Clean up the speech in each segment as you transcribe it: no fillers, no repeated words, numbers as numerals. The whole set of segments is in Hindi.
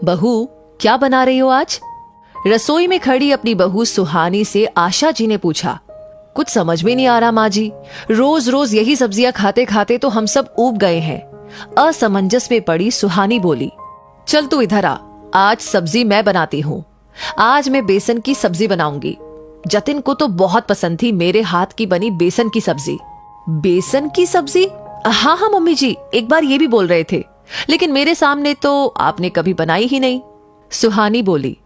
बहू, क्या बना रही हो आज? रसोई में खड़ी अपनी बहू सुहानी से आशा जी ने पूछा। कुछ समझ में नहीं आ रहा माँ जी, रोज रोज यही सब्जियां खाते खाते तो हम सब ऊब गए हैं। असमंजस में पड़ी सुहानी बोली। चल तू इधर आ, आज सब्जी मैं बनाती हूँ। आज मैं बेसन की सब्जी बनाऊंगी। जतिन को तो बहुत पसंद थी मेरे हाथ की बनी बेसन की सब्जी। बेसन की सब्जी? हाँ हाँ मम्मी जी, एक बार ये भी बोल रहे थे, लेकिन मेरे सामने तो आपने कभी बनाई ही नहीं। सुहानी बोली।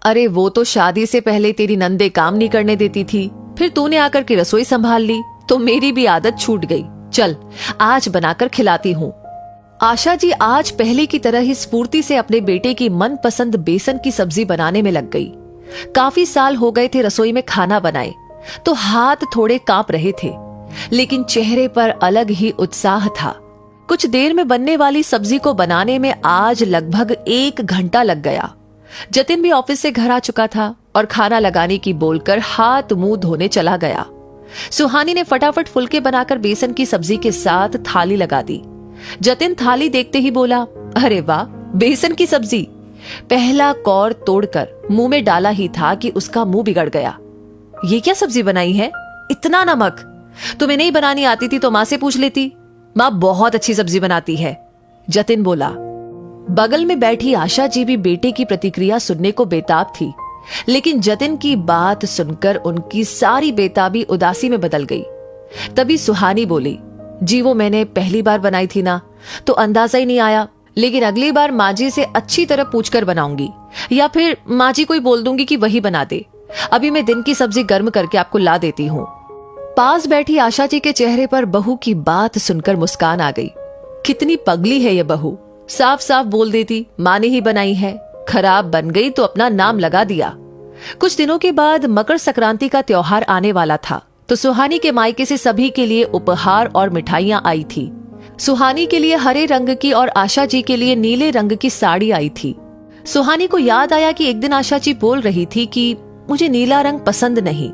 अरे वो तो शादी से पहले तेरी नंदे काम नहीं करने देती थी, फिर तूने आकर के रसोई संभाल ली तो मेरी भी आदत छूट गई। चल आज बनाकर खिलाती हूँ। आशा जी आज पहले की तरह ही स्फूर्ति से अपने बेटे की मनपसंद बेसन की सब्जी बनाने में लग गई। काफी साल हो गए थे रसोई में खाना बनाए, तो हाथ थोड़े कांप रहे थे, लेकिन चेहरे पर अलग ही उत्साह था। कुछ देर में बनने वाली सब्जी को बनाने में आज लगभग 1 घंटा लग गया। जतिन भी ऑफिस से घर आ चुका था और खाना लगाने की बोलकर हाथ मुंह धोने चला गया। सुहानी ने फटाफट फुलके बनाकर बेसन की सब्जी के साथ थाली लगा दी। जतिन थाली देखते ही बोला, अरे वाह, बेसन की सब्जी। पहला कौर तोड़कर मुंह में डाला ही था कि उसका मुंह बिगड़ गया। ये क्या सब्जी बनाई है? इतना नमक? तुम्हें नहीं बनानी आती थी तो माँ से पूछ लेती। माँ बहुत अच्छी सब्जी बनाती है, जतिन बोला। बगल में बैठी आशा जी भी बेटे की प्रतिक्रिया सुनने को बेताब थी, लेकिन जतिन की बात सुनकर उनकी सारी बेताबी उदासी में बदल गई। तभी सुहानी बोली, जी वो मैंने पहली बार बनाई थी ना, तो अंदाजा ही नहीं आया, लेकिन अगली बार माँ जी से अच्छी तरह पूछकर बनाऊंगी, या फिर माँ जी को ही बोल दूंगी कि वही बना दे। अभी मैं दिन की सब्जी गर्म करके आपको ला देती हूँ। पास बैठी आशा जी के चेहरे पर बहू की बात सुनकर मुस्कान आ गई। कितनी पगली है ये बहू, साफ साफ बोल देती माँ ने ही बनाई है, खराब बन गई तो अपना नाम लगा दिया। कुछ दिनों के बाद मकर संक्रांति का त्योहार आने वाला था, तो सुहानी के मायके से सभी के लिए उपहार और मिठाइयां आई थी। सुहानी के लिए हरे रंग की और आशा जी के लिए नीले रंग की साड़ी आई थी। सुहानी को याद आया कि एक दिन आशा जी बोल रही थी कि मुझे नीला रंग पसंद नहीं,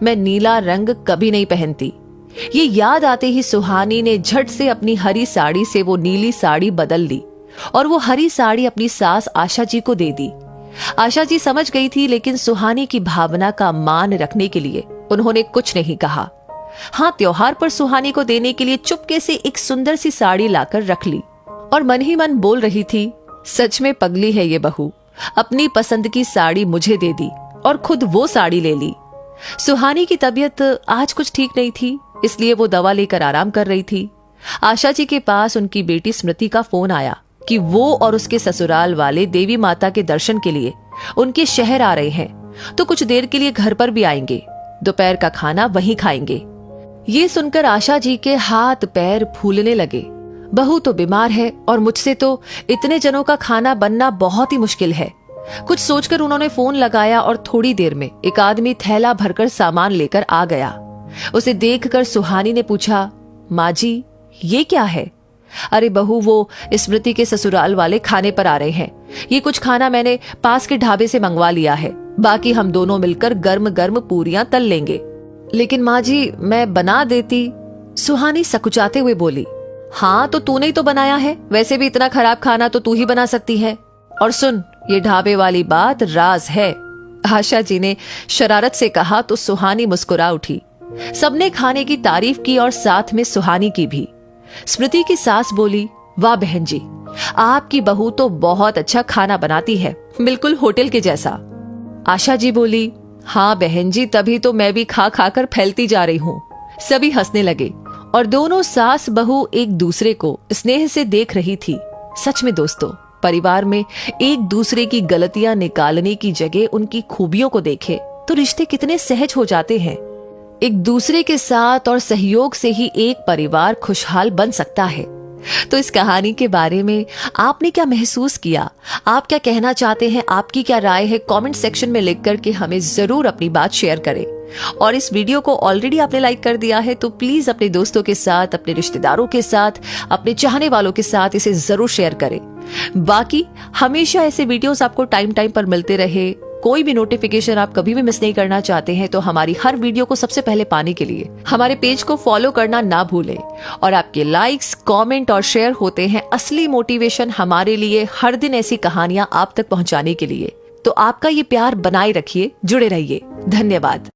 मैं नीला रंग कभी नहीं पहनती। ये याद आते ही सुहानी ने झट से अपनी हरी साड़ी से वो नीली साड़ी बदल ली और वो हरी साड़ी अपनी सास आशा जी को दे दी। आशा जी समझ गई थी, लेकिन सुहानी की भावना का मान रखने के लिए उन्होंने कुछ नहीं कहा। हाँ, त्योहार पर सुहानी को देने के लिए चुपके से एक सुंदर सी साड़ी लाकर रख ली और मन ही मन बोल रही थी, सच में पगली है ये बहू, अपनी पसंद की साड़ी मुझे दे दी और खुद वो साड़ी ले ली। सुहानी की तबीयत आज कुछ ठीक नहीं थी, इसलिए वो दवा लेकर आराम कर रही थी। आशा जी के पास उनकी बेटी स्मृति का फोन आया कि वो और उसके ससुराल वाले देवी माता के दर्शन के लिए उनके शहर आ रहे हैं, तो कुछ देर के लिए घर पर भी आएंगे, दोपहर का खाना वहीं खाएंगे। ये सुनकर आशा जी के हाथ पैर फूलने लगे। बहू तो बीमार है और मुझसे तो इतने जनों का खाना बनना बहुत ही मुश्किल है। कुछ सोचकर उन्होंने फोन लगाया और थोड़ी देर में एक आदमी थैला भरकर सामान लेकर आ गया। उसे देखकर सुहानी ने पूछा, माँ जी ये क्या है? अरे बहू, वो स्मृति के ससुराल वाले खाने पर आ रहे हैं। ये कुछ खाना मैंने पास के ढाबे से मंगवा लिया है, बाकी हम दोनों मिलकर गर्म गर्म पूरियां तल लेंगे। लेकिन माँ जी मैं बना देती, सुहानी सकुचाते हुए बोली। हाँ तो तूने ही तो बनाया है, वैसे भी इतना खराब खाना तो तू ही बना सकती है। और सुन, ये ढाबे वाली बात राज है, आशा जी ने शरारत से कहा तो सुहानी मुस्कुरा उठी। सबने खाने की तारीफ की और साथ में सुहानी की भी। स्मृति की सास बोली, वाह बहन जी, आपकी बहू तो बहुत अच्छा खाना बनाती है, बिल्कुल होटल के जैसा। आशा जी बोली, हाँ बहन जी, तभी तो मैं भी खा खा कर फैलती जा रही हूँ। सभी हंसने लगे और दोनों सास बहू एक दूसरे को स्नेह से देख रही थी। सच में दोस्तों, परिवार में एक दूसरे की गलतियां निकालने की जगह उनकी खूबियों को देखे तो रिश्ते कितने सहज हो जाते हैं। एक दूसरे के साथ और सहयोग से ही एक परिवार खुशहाल बन सकता है। तो इस कहानी के बारे में आपने क्या महसूस किया, आप क्या कहना चाहते हैं, आपकी क्या राय है, कमेंट सेक्शन में लिख करके हमें जरूर अपनी बात शेयर करें। और इस वीडियो को ऑलरेडी आपने लाइक कर दिया है तो प्लीज अपने दोस्तों के साथ, अपने रिश्तेदारों के साथ, अपने चाहने वालों के साथ इसे जरूर शेयर करें। बाकी हमेशा ऐसे वीडियोस आपको टाइम टाइम पर मिलते रहे, कोई भी नोटिफिकेशन आप कभी भी मिस नहीं करना चाहते हैं तो हमारी हर वीडियो को सबसे पहले पाने के लिए हमारे पेज को फॉलो करना ना भूलें। और आपके लाइक्स, कमेंट और शेयर होते हैं असली मोटिवेशन हमारे लिए हर दिन ऐसी कहानियां आप तक पहुंचाने के लिए। तो आपका ये प्यार बनाए रखिए, जुड़े रहिए। धन्यवाद।